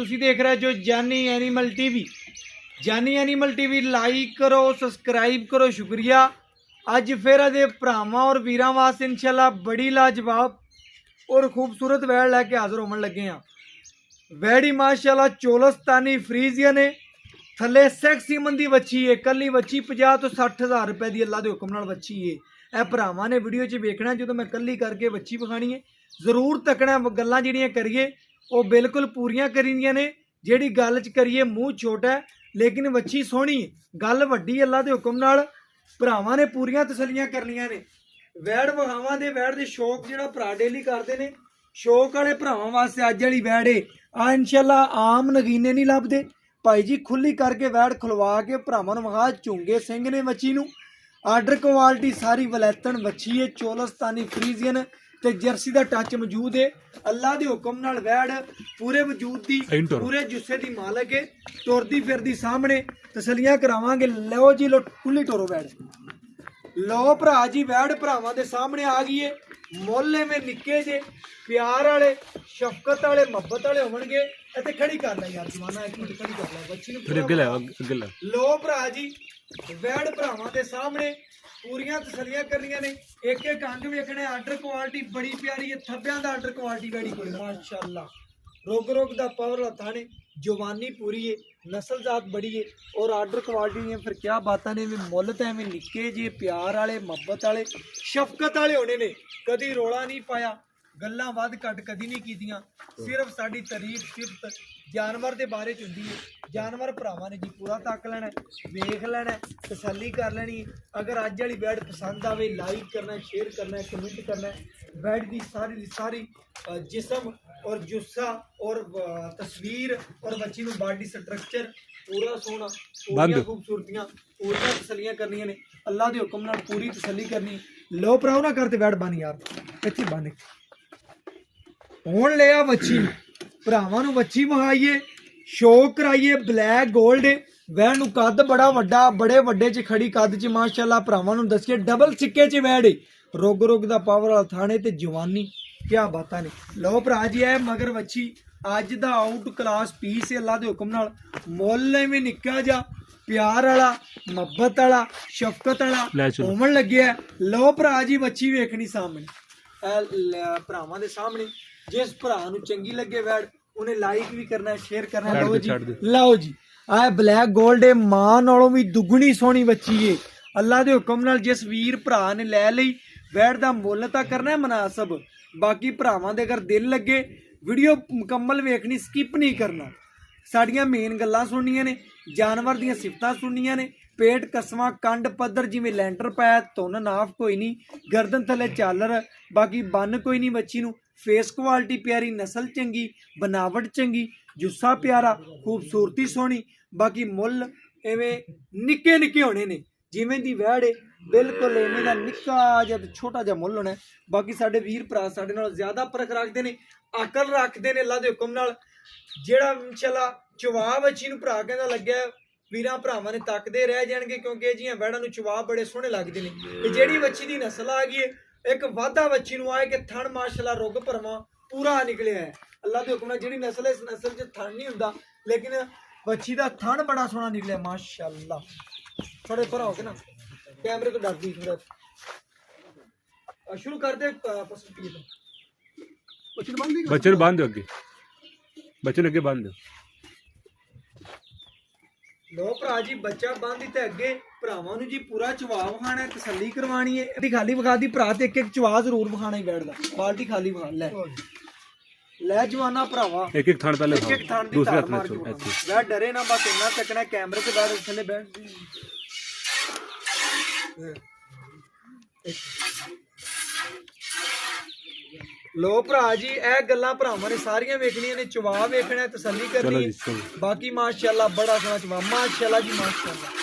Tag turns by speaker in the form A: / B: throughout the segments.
A: ਤੁਸੀਂ ਦੇਖ ਰਹੇ ਜੋ ਜਾਨੀ ਐਨੀਮਲ ਟੀਵੀ। ਜਾਨੀ ਐਨੀਮਲ ਟੀਵੀ ਲਾइक करो सब्सक्राइब करो शुक्रिया। अज फिर अदे भरावां और वीरां वास्ते इंशाल्लाह बड़ी लाजवाब और खूबसूरत वैड़ लैके हाजिर होवन लगे हैं। वैड़ी माशाल्लाह चोलस्तानी फ्रीजियन है, थले सैक्सी मंदी वच्छी है। कली वच्छी 50 तो 60 हज़ार रुपए की अल्लाह के हुक्म नाल वच्छी है। यह भरावां ने वीडियो च वेखना जो मैं कली करके वच्छी विखानी है, जरूर तकना। गल्लां जिहड़ियां करिए वो बिल्कुल पूरियां करी दियां ने। जिहड़ी गल च करिए मूँह छोटा है लेकिन वच्छी सोहनी है, गल वड्डी अल्लाह के हुक्म नाल भरावां ने पूरियां तसलियां करनियां ने। वैड़ वहावां दे वैड़ दे शौक जिहड़ा भरा डेली करदे ने, शौक वाले भरावां वास्ते अज वाली वैड़ है आ इंशाल्लाह आम नगीने नहीं लभदे। भाई जी खुली करके वैड़ खुलवा के भरावां नूं विखा, झुंगे सिंह ने वच्छी नूं। आर्डर क्वालिटी सारी वलैतन वच्छी है, चोलस्तानी फ्रीजियन ते जर्सी का टच मौजूद है। अल्लाह के हुक्म नाल वैड़ पूरे वजूद की पूरे जुस्से की मालक है। तुरदी फिरदी सामने तसलियां करावांगे। लो जी लो खुली टोरो वैड़, लो भरा जी वैड़ भरावां दे सामने आ गई है। मोहल्ले में निके जे प्यार वाले शफकत वाले मुहब्बत वाले होवणगे। इत्थे खड़ी कर ले यार जवाना, एक मिनट खड़ी कर ले बच्ची नूं। लो भरा जी वैड़ भरावां दे सामने पूरियां तसलियां करनियां ने। एक एक अंग वेखने। आर्डर क्वालिटी बड़ी प्यारी है, थब्बियां दा आर्डर क्वालिटी बड़ी कोई माशाअल्लाह। रोग रोग दा पावर थाने, जवानी पूरी है, नस्ल जात बड़ी है और आर्डर क्वालिटी है। फिर क्या बात ने भी मुल तो एवं निके जे प्यार वाले मुहब्बत वाले शफकत वाले होने ने। कदी रोला नहीं पाया, गल्लां वध घट कदी नहीं कीतियां। सिर्फ साडी तारीफ सिफत जानवर के बारे च हुंदी है। जानवर भरावां ने जी पूरा तक लेना, वेख लेना, तसल्ली कर लेनी। अगर अज वाली वैड़ पसंद आवे लाइक करना, शेयर करना, कमेंट करना। वैड़ की सारी जिसम और जुस्सा और तस्वीर और बच्ची नूं बॉडी स्ट्रक्चर पूरा सोहना, पूरी खूबसूरतियां, पूरी तसलियां करनियां ने। अल्लाह के हुक्म नाल पूरी तसल्ली करनी। लो भराओ ना करते वैड़ बन यार, इत्थे बन हुण लिया वच्छी। भरावां नूं वच्छी विखाईए, शौक कराइए। ब्लैक गोल्ड वैड़ नूं कद बड़ा वड्डा, बड़े वड्डे च खड़ी कद च माशाअल्लाह। भरावां नूं दस्सिए डबल सिक्के च वैड़ रोग रोग दा पावर वाला थाने ते जवानी क्या बातां ने। लो भरा जी है मगर वच्छी अज दा आउट क्लास पीस है। अल्लाह के हुक्म नाल मुल में निक्का जा प्यार वाला मुहब्बत वाला शफकत वाला होवन लग्या। लो भरा जी वच्छी वेखनी सामने भरावां दे सामने। जिस भरा नूं चंगी लगे वैड़ उन्हें लाइक भी करना, शेयर करना। लो जी आ ब्लैक गोल्ड है, मां नालों भी दुगनी सोहनी वच्छी है। अल्लाह के हुक्म नाल जिस वीर भरा ने लै लई वैड़ दा मुल तां करना मुनासब। बाकी भरावां दे अगर दिल लगे वीडियो मुकम्मल वेखनी, स्किप नहीं करना। साड़ियां मेन गल्लां सुननियां ने, जानवर दीयां सिफतां सुननियां ने। पेट कसवां कंड पद्धर जिमें लैंटर पाया, धुन नाफ कोई नहीं, गर्दन थले झालर, बाकी बन कोई नहीं वच्छी नूं। फेस क्वालिटी प्यारी, नस्ल चंगी, बनावट चंगी, जुस्सा प्यारा, खूबसूरती सोहनी। बाकी मुल इवें निक्के निक्के होने ने जिमें दी वैड़ है, बिल्कुल इवें दा निक्का जिहा छोटा जिहा मुल होना है। बाकी साडे वीर भरा साडे नाल ज़्यादा परख रखते हैं, अकल रखते हैं। अल्लाह के हुक्म नाल जिहड़ा इंशाअल्लाह चवा वच्छी नूं भरा कहंदा लग्या वीरां भरावां ने तकदे रह जाणगे, क्योंकि इह जिहियां वैड़ां नूं चवा बड़े सोहणे लगदे ने। ते जिहड़ी वच्छी दी नस्ल आ गई है, एक वाधा वच्छी नूं आए कि थण माशाअल्लाह रुग भरवां पूरा निकलिया है। अल्लाह के हुक्म नाल जिहड़ी नस्ल है, इस नस्ल च थण नहीं हुंदा, लेकिन वच्छी दा थण बड़ा सोहना निकलिया माशाअल्लाह। थोड़े पर हो के ना कैमरे तो डरदी थोड़ा। शुरू कर दे
B: बच्चे बांध दो, अगे बच्चे अगे बांध दो।
A: लो भरा जी बच्चा बांधी ते अगे भरावां नूं जी पूरा चवा विखाना है, तसल्ली करवानी है। बाल्टी खाली विखा दी भरा ते एक एक चवा जरूर विखाना ही बैठदा। बाल्टी खाली विखा ले लै जवाना भरावा,
B: एक एक थान पहले
A: एक थान दी धार मार के वह डरे ना। बस इन्ना तकना कैमरे से बैठ थले बैठ। लो भरा जी ए गल्लां भरावां ने सारियां वेखनियां ने, चवा वेखना, तसल्ली करनी। बाकी माशाअल्लाह बड़ा सोहना चवा माशाअल्लाह जी माशाअल्लाह।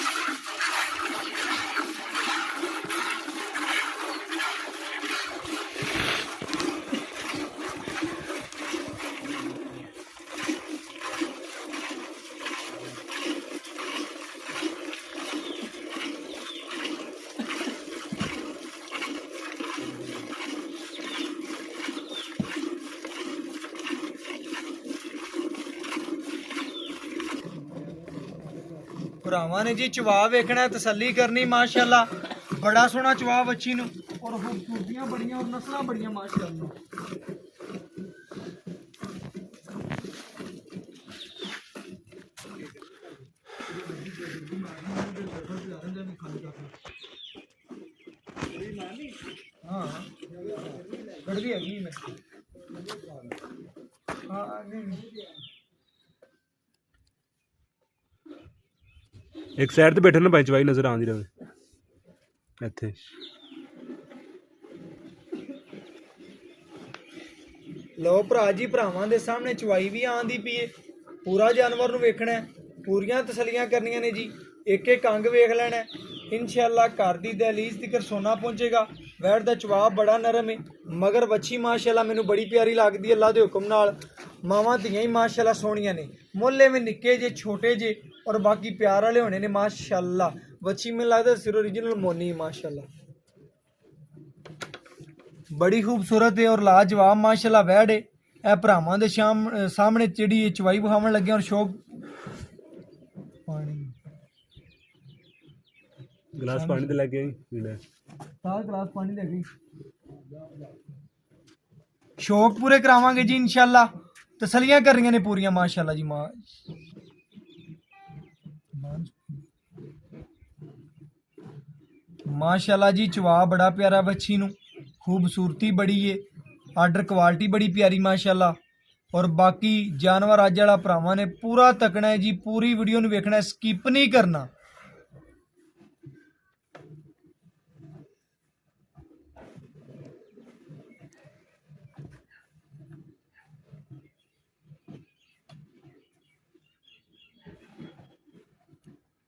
A: ਭਰਾਵਾਂ ਨੇ ਜੀ ਚਵਾ ਵੇਖਣਾ, ਤਸੱਲੀ ਕਰਨੀ। ਮਾਸ਼ਾਅੱਲਾ ਬੜਾ ਸੋਹਣਾ ਚਵਾ ਬੱਚੀ ਨੂੰ, ਔਰ ਖੂਬਸੂਰਤੀਆਂ ਬੜੀਆਂ ਔਰ ਨਸਲਾਂ ਬੜੀਆਂ ਮਾਸ਼ਾਅੱਲਾ। हाँ गड़वी हैगी में हाँ
B: एक साइड ते बैठे ना भाई चवाई नजर आंदी रहे ਇੱਥੇ।
A: ਲਓ ਭਰਾ ਜੀ, ਭਰਾਵਾਂ ਦੇ ਸਾਹਮਣੇ ਚਵਾਈ ਵੀ ਆਂਦੀ ਪਈ ਏ। ਪੂਰਾ ਜਾਨਵਰ ਨੂੰ ਵੇਖਣਾ ਹੈ, ਪੂਰੀਆਂ ਤਸੱਲੀਆਂ ਕਰਨੀਆਂ ਨੇ ਜੀ। ਇੱਕ ਇੱਕ ਅੰਗ ਵੇਖ ਲੈਣਾ ਹੈ। इंशाअल्लाह घर की दहलीज तक सोना पहुंचेगा। वैट का जवाब बड़ा नरम है, मगर बच्ची माशाअल्लाह मैनू बड़ी प्यारी लगती है। अल्लाह के हुक्म नाल मावां धियां ही माशाअल्लाह सोहणियां ने, मुल्ले में निक्के जे छोटे जे और बाकी प्यार वाले होने ने माशाअल्लाह। बच्ची मैनूं लगदा सिर ओरिजिनल मोनी माशाअल्लाह, बड़ी खूबसूरत है और लाजवाब माशाअल्लाह वैट है। ए भरावां दे सामने जिहड़ी चवाई विखावन लगे और शौक पानी
B: गिलास पानी दे लगे
A: गिलास पानी दे गई। शौक पूरे करावांगे जी इंशाअल्लाह। तसलियां कर रही ने पूरियां माशाअल्लाह जी। माशाअल्लाह जी चवा बड़ा प्यारा बच्ची नू, खूबसूरती बड़ी है, आर्डर क्वालिटी बड़ी प्यारी माशाअल्लाह। और बाकी जानवर अज वाला भरावां ने पूरा तकना है जी, पूरी वीडियो नू वेखना है, स्किप नहीं करना।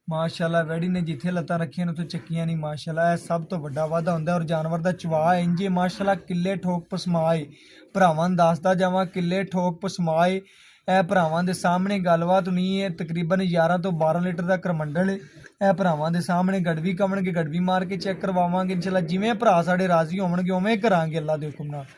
A: माशाअल्लाह वैडी ने जिथे लत्तां रखियां उत्थे चक्कियां नहीं माशाअल्लाह। यह सब तो वड्डा वाधा हुंदा और जानवर दा चवा इंजे माशाअल्लाह किले ठोक पसमाए। भरावां नूं दसदा जावां किले ठोक पसमाए। यह भरावां दे सामने गलबात नहीं है। तकरीबन 11 तो 12 लीटर का करमंडल है। यह भरावां दे सामने गड़वी कमणगे, गड़वी मार के चेक करवावांगे इंशाअल्लाह। जिवें भरा साडे राजी होवणगे उवें करांगे अल्लाह दे हुक्म नाल।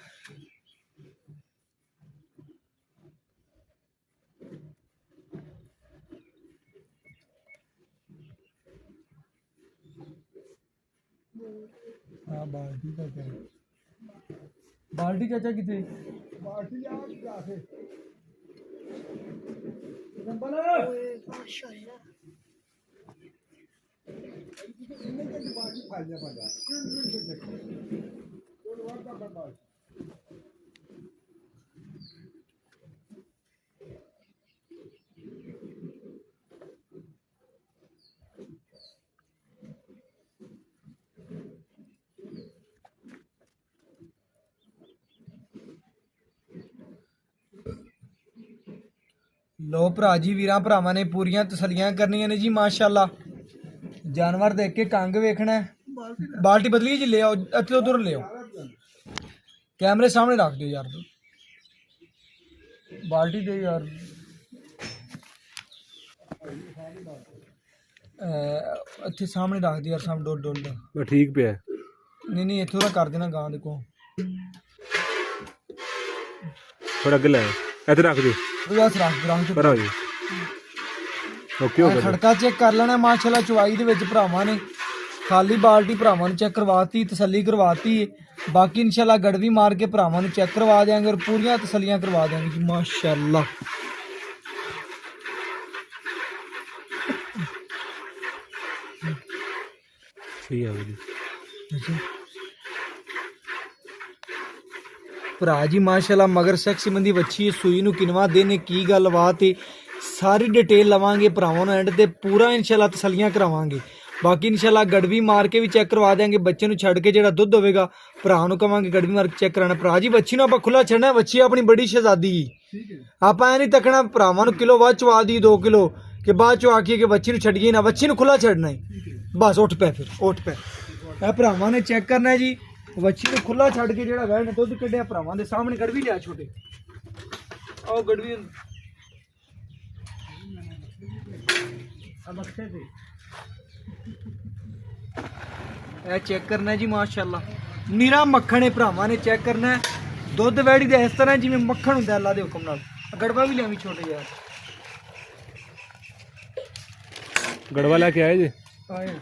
A: हाँ बाल्टी चाचा, बाल्टी चाचा किथे? बाल्टी जाके लो भरा जी, वीरां भरावां ने पूरियां तसलियां करनियां ने जी माशाअल्लाह। जानवर देख के कंग वेखना है। बाल्टी बदली जी ले आओ, अच्छे उधर ले आओ, कैमरे सामने रख दो यार। बाल्टी दे यार, अच्छे सामने रख दो यार, सामने डोल डोल
B: मैं ठीक पे है।
A: नहीं नहीं इथों कर देना गां देखो
B: थोड़ा अगे लाओ, इधर रख दो
A: बस रख
B: पर हो जी। ओके हो गया।
A: खड़का चेक कर लेना माशाअल्लाह। चवाई दे विच भरावां ने खाली बाल्टी भरावां ने चेक करवाती, तसल्ली करवाती है। बाकी इंशाअल्लाह गड़वी मार के भरावां ने चेक करवा देंगे और पूरियां तसल्लियां करवा देंगे जी माशाअल्लाह।
B: सही है जी
A: भरा जी माशाअल्लाह। मगर सेक्सी मंदी बच्ची सूई नूं किनवा देने की गलबात है, सारी डिटेल लवांगे भरावां नूं एंड ते पूरा इंशाअल्लाह तसल्लियां करावांगे। बाकी इंशाअल्लाह गड़वी मार के भी चेक करवा देंगे। बच्चे नूं छड़ के जिहड़ा दुध होवेगा भरा नूं कवांगे गड़वी मार के चेक कराना। भरा जी बच्ची नूं आपां खुला छड्डना, बच्ची अपनी बड़ी शहजादी आपां ऐ नहीं तकना भरावां नूं किलो बाद चवा दी 2 किलो कि बाद चो आखिए कि बच्ची नूं छड्डिए ना, बच्ची नूं खुला छड्डना है बस। उठ पै फिर उठ पै। ਇਹ ਭਰਾਵਾਂ ਨੇ चेक करना है जी। बच्ची को खुला छड़ के जो वैन दुध कढ़िया भरावां दे सामने गड़वी लिया छोटे आओ गड़वी चेक करना है जी माशाअल्लाह। नीरा मक्खन है भरावां ने चेक करना है। दुध वैड़ी दे इस तरह जिवें मक्खन हुंदा अल्लाह दे हुक्म नाल। गड़वा भी लियावी छोटे यार।
B: गड़वा लेके आए जी।
A: ਆਏ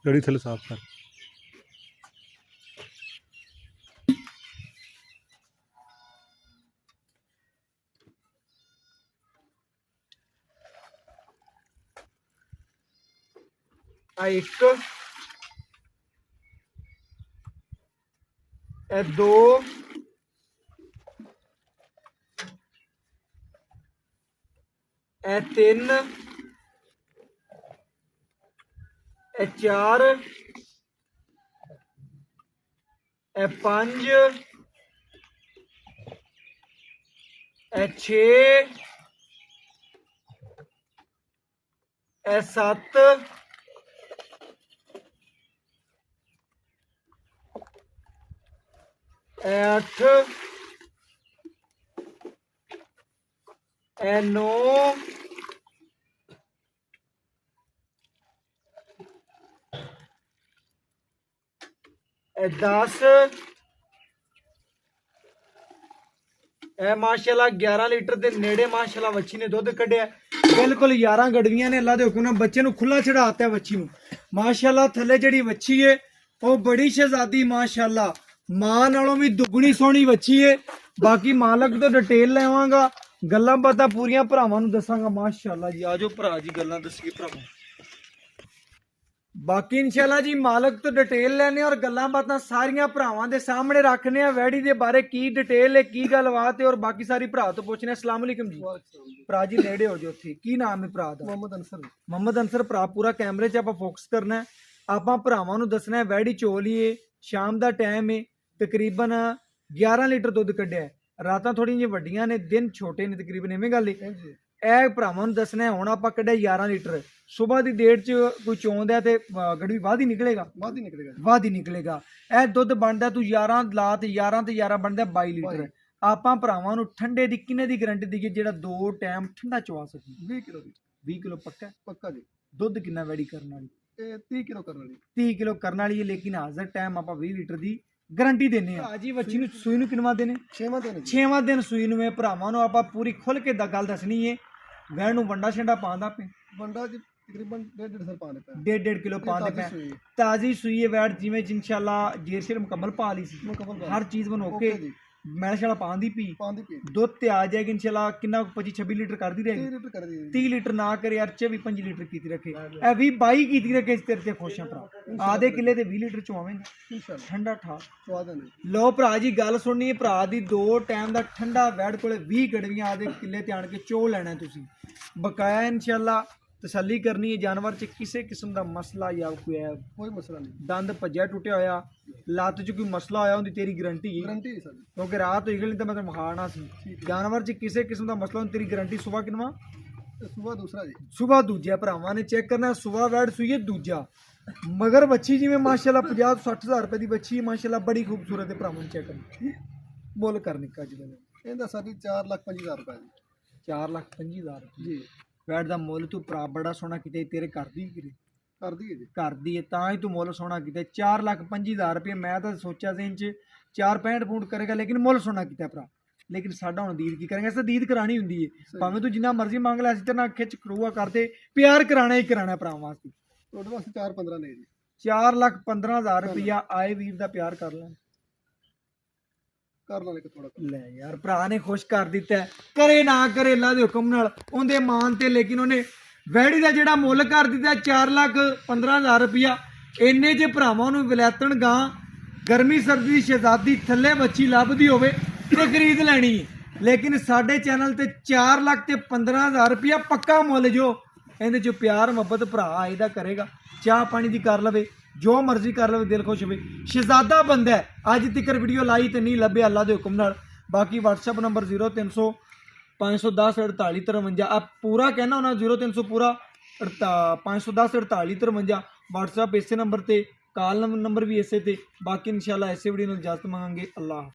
B: गड़ी थले साफ कर।
A: ਆ ਇੱਕ ਇਹ ਦੋ ਇਹ ਤਿੰਨ ਇਹ ਚਾਰ ਇਹ ਪੰਜ ਇਹ ਛੇ ਇਹ ਸੱਤ ਇਹ ਅੱਠ ਇਹ ਨੌ ਇਹ 10 ਇਹ ਮਾਸ਼ਾਅੱਲਾ 11 ਲੀਟਰ ਦੇ ਨੇੜੇ ਮਾਸ਼ਾਅੱਲਾ ਵੱਛੀ ਨੇ ਦੁੱਧ ਕੱਢਿਆ ਬਿਲਕੁਲ 11 ਗੜਵੀਆਂ ਨੇ ਅੱਲਾ ਦੇ ਹੁਕਮ ਨਾਲ ਬੱਚੇ ਨੂੰ ਖੁੱਲਾ ਚੜਾਤਾ ਵੱਛੀ ਨੂੰ ਮਾਸ਼ਾਅੱਲਾ ਥੱਲੇ ਜਿਹੜੀ ਵੱਛੀ ਏ ਉਹ ਬੜੀ ਸ਼ਹਿਜ਼ਾਦੀ ਮਾਸ਼ਾਅੱਲਾ ਮਾਂ ਨਾਲੋਂ ਵੀ ਦੁੱਗਣੀ ਸੋਹਣੀ ਵੱਛੀ ਏ ਬਾਕੀ ਮਾਲਕ ਤੋਂ ਡਿਟੇਲ ਲੈਵਾਂਗਾ ਗੱਲਾਂ ਬਾਤਾਂ ਪੂਰੀਆਂ ਭਰਾਵਾਂ ਨੂੰ ਦੱਸਾਂਗਾ ਮਾਸ਼ਾਅੱਲਾ ਜੀ ਆਜੋ ਭਰਾ ਜੀ ਗੱਲਾਂ ਦੱਸੀਏ ਭਰਾਵਾਂ ਬਾਕੀ ਇਨਸ਼ਾਅੱਲਾ ਜੀ ਮਾਲਕ ਤੋਂ ਡਿਟੇਲ ਲੈਣੇ ਔਰ ਗੱਲਾਂ ਬਾਤਾਂ ਸਾਰੀਆਂ ਭਰਾਵਾਂ ਦੇ ਸਾਹਮਣੇ ਰੱਖਨੇ ਆ ਵੈੜੀ ਦੇ ਬਾਰੇ ਕੀ ਡਿਟੇਲ ਹੈ ਕੀ ਗੱਲਬਾਤ ਹੈ ਔਰ ਬਾਕੀ ਸਾਰੀ ਭਰਾ ਤੋਂ ਪੁੱਛਨੇ ਅਸਲਾਮ ਅਲੈਕਮ ਜੀ ਭਰਾ ਜੀ ਨੇੜੇ ਹੋ ਜਾਓ ਉੱਥੇ ਕੀ ਨਾਮ ਹੈ ਭਰਾ ਦਾ ਮੁਹੰਮਦ ਅਨਸਰ ਭਰਾ ਪੂਰਾ ਕੈਮਰੇ 'ਚ ਆਪਾਂ ਫੋਕਸ ਕਰਨਾ ਹੈ ਆਪਾਂ ਭਰਾਵਾਂ ਨੂੰ ਦੱਸਣਾ ਹੈ ਵੈੜੀ ਚੋਲੀਏ ਸ਼ਾਮ ਦਾ ਟਾਈਮ ਹੈ ਤਕਰੀਬਨ 11 ਲੀਟਰ ਦੁੱਧ ਕੱਢਿਆ ਹੈ ਰਾਤਾਂ ਥੋੜੀਆਂ ਜਿਹੀਆਂ ਵੱਡੀਆਂ ਨੇ ਦਿਨ ਛੋਟੇ ਨੇ ਤਕਰੀਬਨ ਐਵੇਂ ਗੱਲ ਹੈ ਇਹ ਭਰਾਵਾਂ ਨੂੰ ਦੱਸਣਾ ਹੈ ਹੁਣ ਆਪਾਂ ਕੱਢਿਆ 11 ਲੀਟਰ ਸਵੇਰ ਦੀ ਡੇਟ 'ਚ ਕੋਈ ਚੋਂਦਾ ਤੇ ਗੜਵੀ ਵਾਧ ਹੀ ਨਿਕਲੇਗਾ ਵਾਧ ਹੀ ਨਿਕਲੇਗਾ ਇਹ ਦੁੱਧ ਬਣਦਾ ਤੂੰ 11 ਲਾ ਤੇ 11 ਤੇ 11 ਬਣਦਾ 22 ਲੀਟਰ ਆਪਾਂ ਭਰਾਵਾਂ ਨੂੰ ਠੰਡੇ ਦੀ ਕਿੰਨੇ ਦੀ ਗਾਰੰਟੀ ਦਈਏ ਜਿਹੜਾ 2 ਟਾਈਮ ਠੰਡਾ ਚਵਾ ਸਕੇ 20 ਕਿਲੋ ਪੱਕਾ ਜੀ ਦੁੱਧ ਕਿੰਨਾ ਵੈੜੀ ਕਰਨ ਵਾਲੀ ਇਹ 30 ਕਿਲੋ ਕਰਨ ਵਾਲੀ ਹੈ ਲੇਕਿਨ ਹਾਜ਼ਰ ਟਾਈਮ ਆਪਾਂ 20 ਲੀਟਰ ਦੀ ਗਾਰੰਟੀ ਦਿੰਨੇ ਆ ਜੀ ਵੱਛੀ ਨੂੰ ਸੂਈ ਨੂੰ ਕਿੰਨਾ ਦਿਨ 6ਵਾਂ ਦਿਨ ਸੂਈ ਨੂੰ ਭਰਾਵਾਂ ਨੂੰ ਆਪਾਂ ਪੂਰੀ ਖੁੱਲ ਕੇ ਦਾ ਗੱਲ ਦੱਸਣੀ ਏ ਵੈਣ ਨੂੰ ਵੰਡਾ ਛੰਡਾ ਪਾਉਂਦਾ ਪਏ ਵੰਡਾ ਜੀ ਤਕਰੀਬਨ 1.5 ਕਿਲੋ ਪਾਉਂਦੇ ਪਏ ਤਾਜ਼ੀ ਸੂਈ ਹੈ ਵੈੜ ਜਿਵੇਂ ਇਨਸ਼ਾਅੱਲਾ ਜੇਰ ਸ਼ੇਰ ਮੁਕੰਮਲ ਪਾ ਲਈ ਸੀ ਹਰ ਚੀਜ਼ ਬਣ ਕੇ ਮੈਲ ਛੜਾ ਪਾਉਂਦੀ ਪੀ ਦੁੱਧ ਤੇ ਆ ਜਾਏਗੀ ਇਨਸ਼ਾਅੱਲਾ ਕਿੰਨਾ 25-26 ਲੀਟਰ ਕਰਦੀ ਰਹੇਗੀ 30 ਲੀਟਰ ਨਾ ਕਰੇ ਯਾਰ 24-25 ਲੀਟਰ ਕੀਤੀ ਰੱਖੇ ਇਹ 20-22 ਕੀਤੀ ਰੱਖੇ ਤੇਰੇ ਤੇ ਖੁਸ਼ ਆ ਭਰਾ ਆਧੇ ਕਿੱਲੇ ਤੇ 20 ਲੀਟਰ ਚਵਾਵੇਂਗਾ ਠੰਡਾ ਠਾ ਲਓ ਭਰਾ ਜੀ ਗੱਲ ਸੁਣਨੀ ਹੈ ਭਰਾ ਦੀ 2 ਟਾਈਮ ਦਾ ਠੰਡਾ ਵੈੜ ਕੋਲੇ 20 ਗੜਵੀਆਂ ਆਧੇ ਕਿੱਲੇ ਤੇ ਆਣ ਕੇ ਚੋ ਲੈਣਾ ਤੁਸੀਂ ਬਕਾਇਆ ਇਨਸ਼ਾਅੱਲਾ ਤਸੱਲੀ ਕਰਨੀ ਹੈ ਜਾਨਵਰ 'ਚ ਕਿਸੇ ਕਿਸਮ ਦਾ ਮਸਲਾ ਜਾਂ ਕੋਈ ਮਸਲਾ ਨਹੀਂ ਦੰਦ ਭੱਜਿਆ ਟੁੱਟਿਆ ਹੋਇਆ ਲੱਤ 'ਚ ਕੋਈ ਮਸਲਾ ਹੋਇਆ ਉਹਦੀ ਤੇਰੀ ਗਾਰੰਟੀ ਕਿਉਂਕਿ ਰਾਤ ਹੋਈ ਗਲੀ ਤਾਂ ਮੈਂ ਤਾਂ ਮਖਾਣਾ ਸੀ ਜਾਨਵਰ 'ਚ ਕਿਸੇ ਕਿਸਮ ਦਾ ਮਸਲਾ ਤੇਰੀ ਗਾਰੰਟੀ ਸਵੇਰ ਕਿੰਨਾ ਸਵੇਰ ਦੂਜਾ ਭਰਾਵਾਂ ਨੇ ਚੈੱਕ ਕਰਨਾ ਸਵੇਰ ਵੈੜ ਸੂਈਏ ਦੂਜਾ ਮਗਰ ਬੱਚੀ ਜਿਵੇਂ ਮਾਸ਼ਾਅੱਲਾ 50-60 ਹਜ਼ਾਰ ਰੁਪਏ ਦੀ ਬੱਚੀ ਮਾਸ਼ਾਅੱਲਾ ਬੜੀ ਖੂਬਸੂਰਤ ਹੈ ਭਰਾਵਾਂ ਨੇ ਚੈੱਕ ਕਰਨਾ ਮੁੱਲ ਕਰਨੀ ਕੱਜ ਦੇ ਇਹਦਾ ਸਾਡੀ 4,25,000 ਰੁਪਏ 4,25,000 ਜੀ ਵੈੜ ਦਾ ਮੁੱਲ ਤੂੰ ਭਰਾ ਬੜਾ ਸੋਹਣਾ ਕਿਤੇ ਤੇਰੇ ਕਰਦੀ ਹੈ ਤਾਂ ਹੀ ਤੂੰ ਮੁੱਲ ਸੋਹਣਾ ਕੀਤਾ 4,25,000 ਰੁਪਏ ਮੈਂ ਤਾਂ ਸੋਚਿਆ ਸੀ ਇੰਚ 4.65 ਫੁੱਟ ਕਰੇਗਾ ਲੇਕਿਨ ਮੁੱਲ ਸੋਹਣਾ ਕੀਤਾ ਭਰਾ ਲੇਕਿਨ ਸਾਡਾ ਹੁਣ ਦੀਦ ਕੀ ਕਰਾਂਗੇ ਅਸਾਂ ਦੀਦ ਕਰਾਣੀ ਹੁੰਦੀ ਹੈ ਭਾਵੇਂ ਤੂੰ ਜਿੰਨਾ ਮਰਜ਼ੀ ਮੰਗ ਲੈ ਅਸੀਂ ਤੇ ਨਾ ਖਿੱਚ ਕਰੂਆ ਕਰਦੇ ਪਿਆਰ ਕਰਾਣਾ ਹੀ ਕਰਾਣਾ ਭਰਾ ਵਾਸਤੇ ਤੁਹਾਡੇ ਵਾਸਤੇ 4.15 ਨੇ ਜੀ 4,15,000 ਰੁਪਇਆ ਆਏ ਵੀਰ ਦਾ ਪਿਆਰ ਕਰ ਲੈ ਲੈ ਯਾਰ ਭਰਾ ਨੇ ਖੁਸ਼ ਕਰ ਦਿੱਤਾ ਕਰੇ ਨਾ ਕਰੇ ਅੱਲਾ ਦੇ ਹੁਕਮ ਨਾਲ ਉਹਦੇ ਮਾਨ ਤੇ ਲੇਕਿਨ ਉਹਨੇ ਵੈੜੀ ਦਾ ਜਿਹੜਾ ਮੁੱਲ ਕਰ ਦਿੱਤਾ 4,15,000 ਰੁਪਇਆ ਇੰਨੇ ਚ ਭਰਾਵਾਂ ਨੂੰ ਵਿਲੈਤਣ ਗਾਂ ਗਰਮੀ ਸਰਦੀ ਦੀ ਸ਼ਹਿਜ਼ਾਦੀ ਥੱਲੇ ਬੱਚੀ ਲੱਭਦੀ ਹੋਵੇ ਤੇ ਖਰੀਦ ਲੈਣੀ ਹੈ ਲੇਕਿਨ ਸਾਡੇ ਚੈਨਲ ਤੇ 4,15,000 ਰੁਪਇਆ ਪੱਕਾ ਮੁੱਲ ਜੋ ਇਹਦੇ ਚ ਪਿਆਰ ਮੁਹੱਬਤ ਭਰਾ ਇਹਦਾ ਕਰੇਗਾ ਚਾਹ ਪਾਣੀ ਦੀ ਕਰ ਲਵੇ ਜੋ ਮਰਜ਼ੀ ਕਰ ਲਵੇ ਦਿਲ ਖੁਸ਼ ਹੋਵੇ ਸ਼ਹਿਜ਼ਾਦਾ ਬੰਦਾ ਅੱਜ ਤੱਕ ਵੀਡੀਓ ਲਾਈ ਤੇ ਨਹੀਂ ਲੱਭਿਆ ਅੱਲਾ ਦੇ ਹੁਕਮ ਨਾਲ ਬਾਕੀ WhatsApp ਨੰਬਰ 0300 510 48 53 ਆ ਪੂਰਾ ਕਹਿਣਾ ਉਹਨਾਂ 0300 ਪੂਰਾ 510 48 53 WhatsApp ਇਸੇ ਨੰਬਰ ਤੇ ਕਾਲ ਨੰਬਰ ਵੀ ਇਸੇ ਤੇ ਬਾਕੀ ਇਨਸ਼ਾਅੱਲਾ ਇਸੇ ਵੀਡੀਓ ਨਾਲ ਇਜਾਜ਼ਤ ਮੰਗਾਂਗੇ ਅੱਲਾਹ